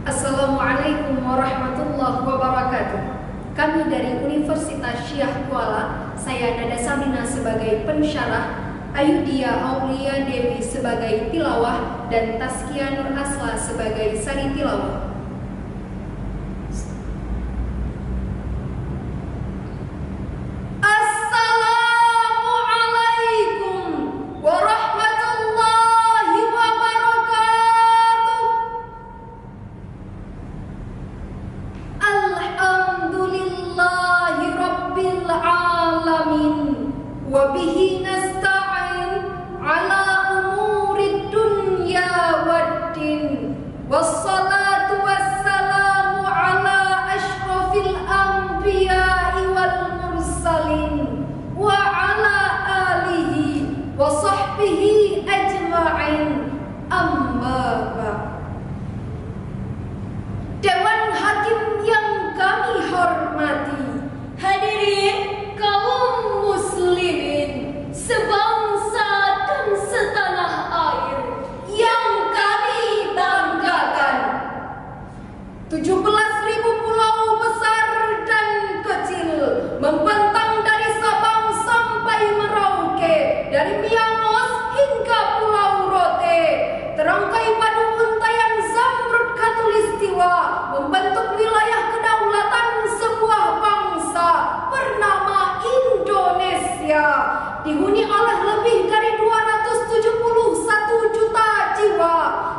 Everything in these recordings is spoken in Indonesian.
Assalamualaikum warahmatullahi wabarakatuh. Kami dari Universitas Syiah Kuala, saya Nada Samina sebagai pensyarah, Ayudia Aulia Dewi sebagai tilawah, dan Taskia Nur Asla sebagai sari tilawah. Wabihi nasta'in ala umurid dunya waddin. Wassalatu wassalamu ala ashrafil anbiya'i wal mursalin wa ala alihi wa sahbihi ajma'in. Amma ba'd. Dewan Hakim yang kami hormati, hadirin kaum muslimin sebangsa dan setanah air yang kami banggakan. 17.000 pulau besar dan kecil membentang dari Sabang sampai Merauke, dari Miangas hingga Pulau Rote, terangkai padu untayan Zamrud Khatulistiwa membentuk wilayah kedaulatan sebuah bangsa bernama Indonesia, dihuni oleh lebih dari 271 juta jiwa,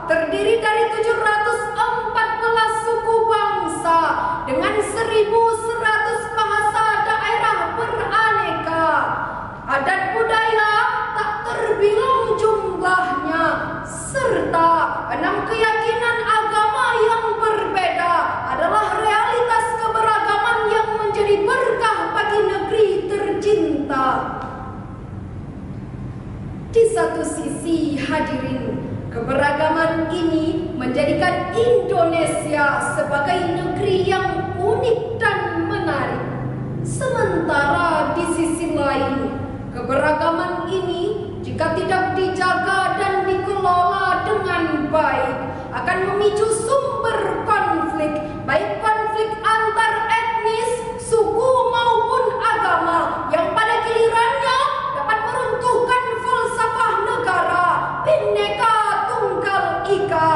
terdiri dari 714 suku bangsa dengan 1.100 bahasa daerah beraneka, adat budaya tak terbilang jumlahnya, serta 6 keyakinan agama yang berbeda adalah realitas keberagaman yang menjadi berkah bagi negeri tercinta. Di satu sisi, hadirin, keberagaman ini menjadikan Indonesia sebagai negeri yang unik dan menarik. Sementara di sisi lain, keberagaman ini jika tidak dijaga dan dikelola dengan baik akan memicu sumber konflik, baik konflik antar etnis, suku maupun agama, yang pada gilirannya dapat meruntuhkan falsafah negara Bhinneka Tunggal Ika,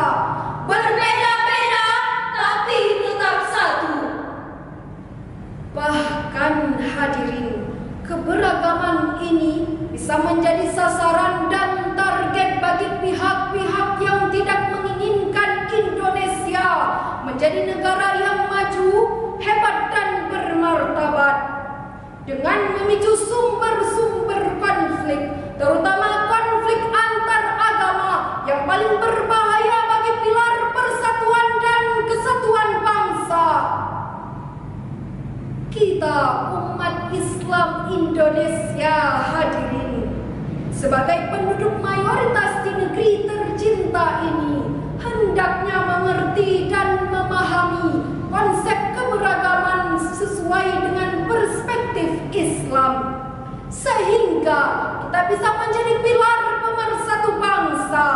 berbeda-beda tapi tetap satu. Bahkan hadirin, keberagaman ini bisa menjadi sasaran dan target bagi pihak-pihak yang tidak menginginkan Indonesia menjadi negara yang maju, hebat dan bermartabat, dengan memicu sumber-sumber konflik, terutama konflik antar agama yang paling berbahaya bagi pilar persatuan dan kesatuan bangsa. Kita umat Islam Indonesia, hadirin, sebagai penduduk mayoritas di negeri tercinta ini, hendaknya mengerti dan memahami konsep keberagaman sesuai dengan perspektif Islam, sehingga kita bisa menjadi pilar pemersatu bangsa.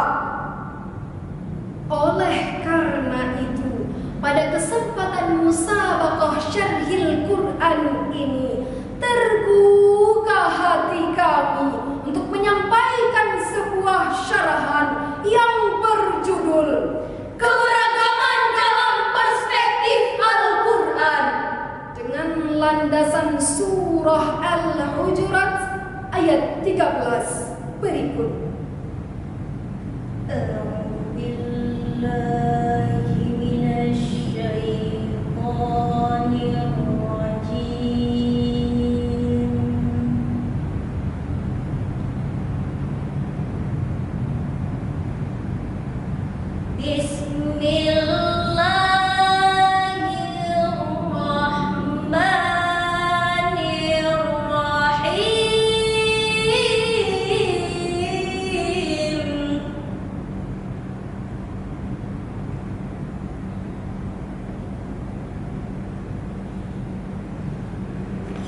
Oleh karena itu, pada kesempatan musabaqah syarhil Quran ini, tergugah hati kami untuk menyampaikan sebuah syarahan yang berjudul Keberagaman dalam Perspektif Al-Quran, dengan landasan surah Al-Hujurat ayat 13 berikut.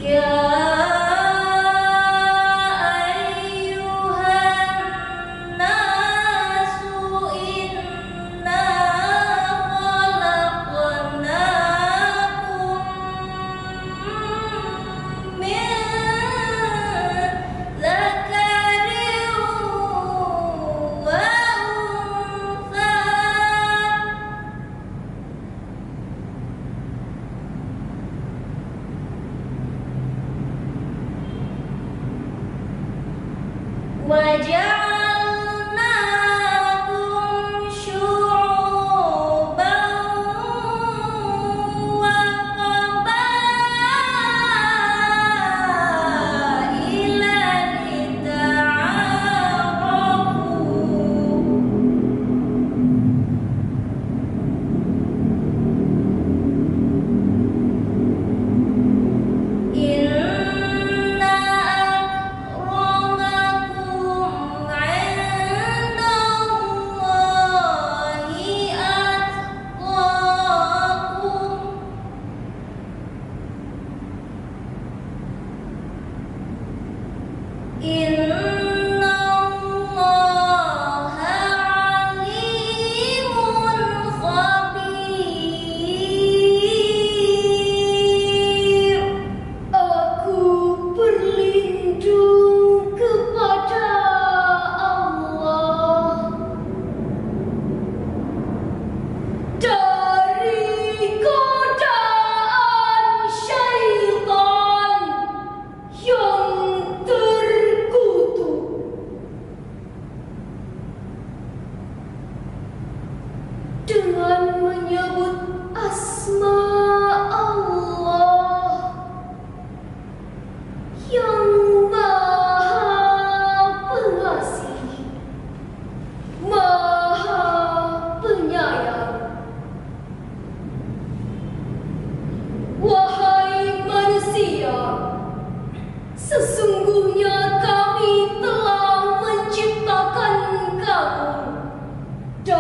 أيها الناس إنا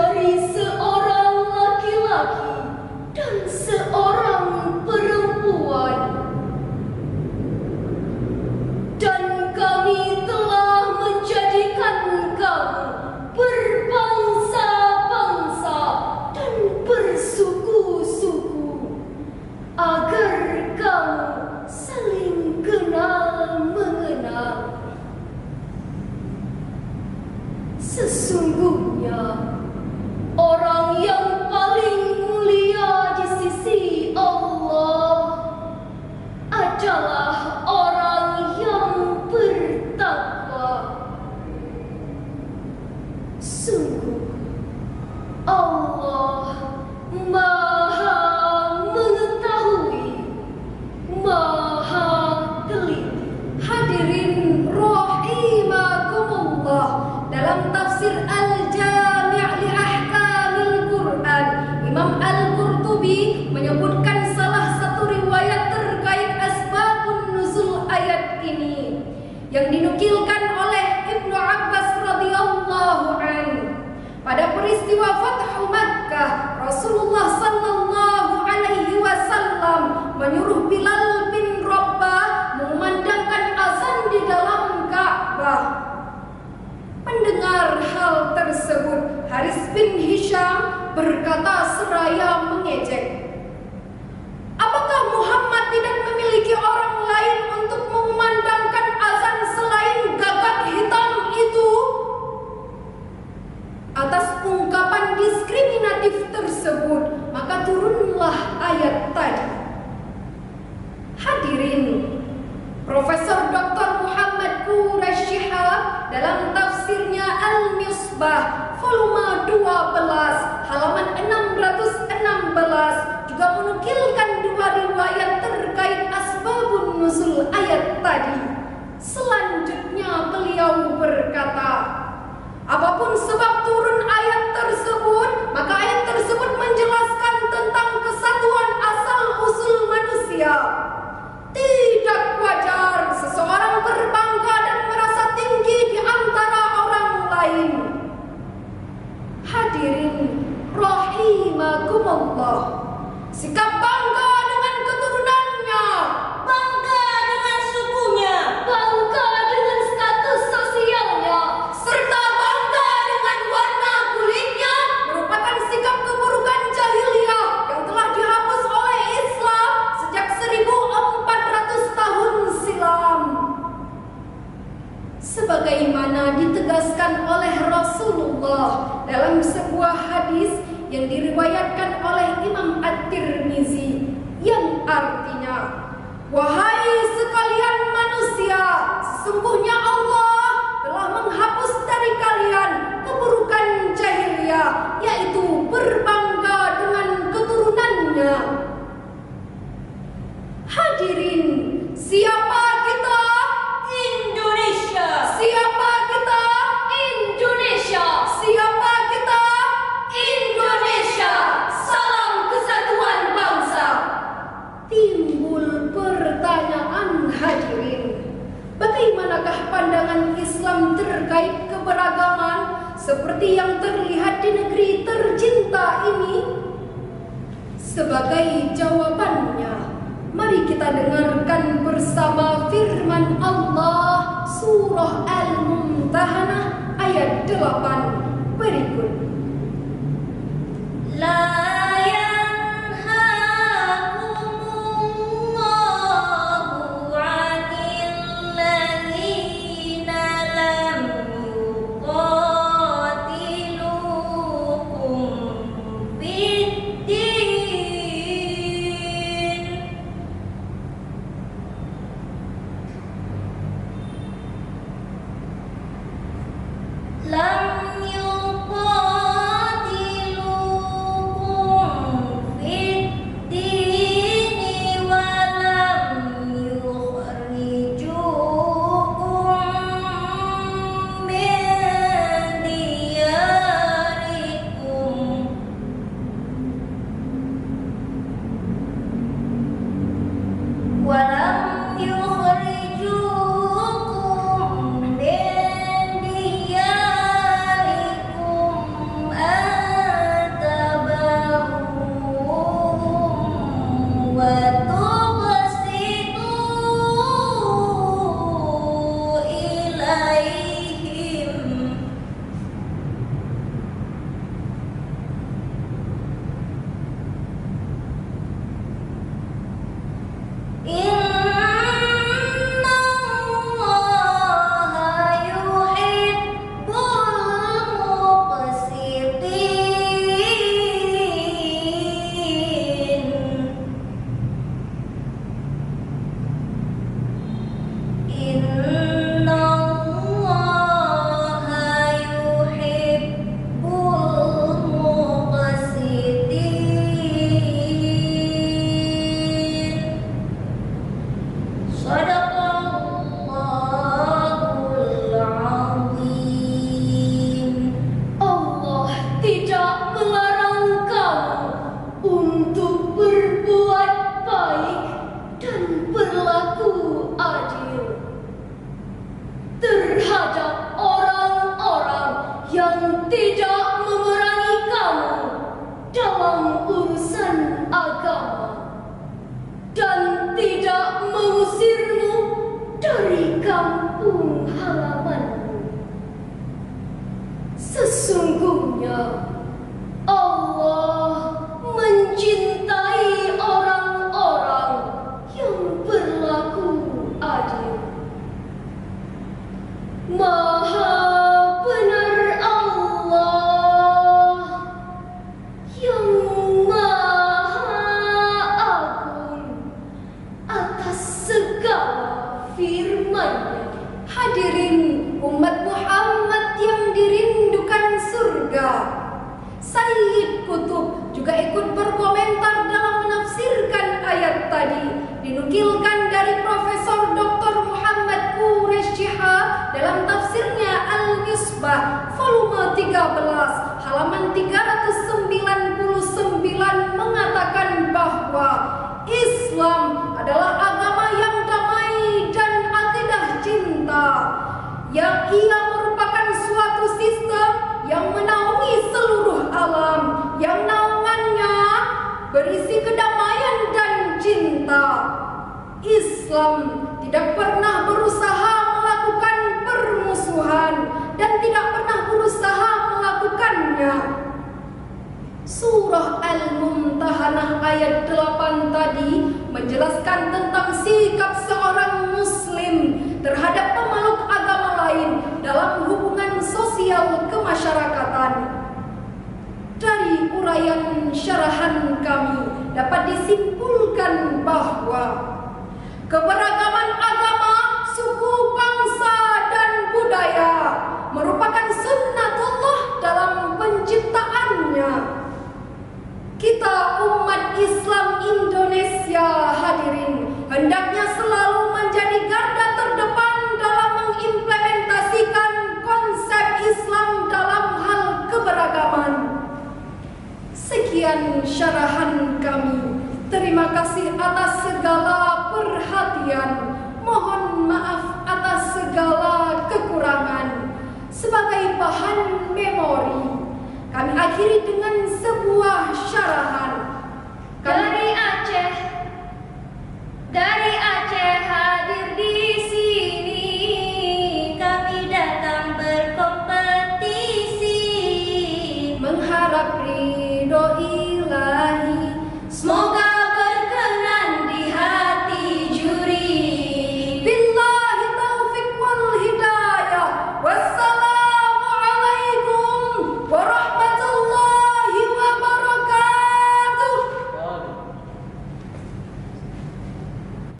dari seorang laki-laki dan seorang perempuan. Dan kami telah menjadikan kamu berbangsa-bangsa dan bersuku-suku agar kamu saling kenal mengenal. Sesungguhnya orang yang paling mulia di sisi Allah adalah orang yang bertakwa. Sungguh Allah Maha mengetahui, Maha teliti. Hadirin rahimakumullah, dalam tafsir Al-Jami' li Ahkamil Quran, Imam Al-Qurtubi menyebutkan salah satu riwayat terkait asbabun nuzul ayat ini yang dinukilkan oleh Ibnu Abbas radhiyallahu anhu. Pada peristiwa Fathu Makkah, Rasulullah sallallahu alaihi wasallam menyuruh Bilal bin Rabah mengumandangkan azan di dalam Ka'bah. Mendengar hal tersebut, Haris bin Hisham berkata seraya mengejek, "Apakah Muhammad tidak memiliki orang lain untuk mengumandangkan azan selain gagak hitam itu?" Atas ungkapan diskriminatif tersebut, maka turunlah ayat tadi. Hadirin, Profesor Dr. Muhammad Quraish Shihab dalam tafsirnya Al-Misbah volume 12 halaman 616 juga menukilkan dua riwayat terkait asbabun nuzul ayat tadi. Selanjutnya beliau berkata, apapun sebab turun ayat tersebut, maka ayat tersebut menjelaskan tentang kesatuan asal-usul manusia. Tidak wajar seseorang berbangga dan merasa tinggi di antara orang lain. Hadirin rahimakumullah, sikap bangga dengan keturunannya, Bangga dengan sukunya, bangga dengan status sosialnya, serta bangga dengan warna kulitnya merupakan sikap keburukan jahiliyah yang telah dihapus oleh Islam sejak 1400 tahun silam. Sebagaimana ditegaskan oleh Rasulullah dalam sebuah hadis yang diriwayatkan oleh Imam At-Tirmizi, yang artinya, wahai sekalian manusia, sesungguhnya Allah telah menghapus dari kalian keburukan jahiliyah, yaitu berbangga dengan keturunannya. Hadirin, siapa kita? Indonesia. Siapa kita? Indonesia. Siapa kita? Indonesia. Salam kesatuan bangsa. Timbul pertanyaan, hadirin, bagaimanakah pandangan Islam terkait keberagaman seperti yang terlihat di negeri tercinta ini? Sebagai jawabannya, mari kita dengarkan bersama firman Allah surah Al-Mumtahanah ayat 8 berikut. La yanhakumullahu 'anil ladzina lam yuqatilukum fid-din lam yuqatilukum melarang kamu untuk berbuat baik dan berlaku adil terhadap orang-orang yang tidak memerangi kamu dalam urusan agama dan tidak mengusirmu dari kampung halamanmu. Sesungguhnya Allah mencintai orang-orang yang berlaku adil. Maha benar Allah yang maha agung atas segala firman-Nya. Hadirin umat Muhammad yang dirindukan surga, Sayyid Qutb juga ikut berkomentar dalam menafsirkan ayat tadi. Dinukilkan dari Profesor Dr. Muhammad Quraish Shihab dalam tafsirnya Al-Misbah volume 13 halaman 399 mengatakan bahwa Islam adalah agama yang damai dan akidah cinta, yang ia merupakan suatu sistem yang menaungi seluruh alam, yang naungannya berisi kedamaian dan cinta. Islam tidak pernah berusaha melakukan permusuhan dan tidak pernah berusaha melakukannya. Surah Al-Mumtahanah ayat 8 tadi menjelaskan tentang sikap seorang muslim terhadap pemeluk agama lain dalam hubungan sosial kemasyarakatan. Dari uraian syarahan kami dapat disimpulkan bahwa keberagaman agama, suku, bangsa, dan budaya merupakan sunnatullah dalam penciptaannya. Kita umat Islam Indonesia, hadirin, hendaknya selalu menjadi garda terdepan dalam mengimplementasikan konsep Islam dalam hal keberagaman. Sekian syarahan kami. Terima kasih atas segala perhatian. Mohon maaf atas segala kekurangan. Sebagai bahan memori, kami akhiri dengan sebuah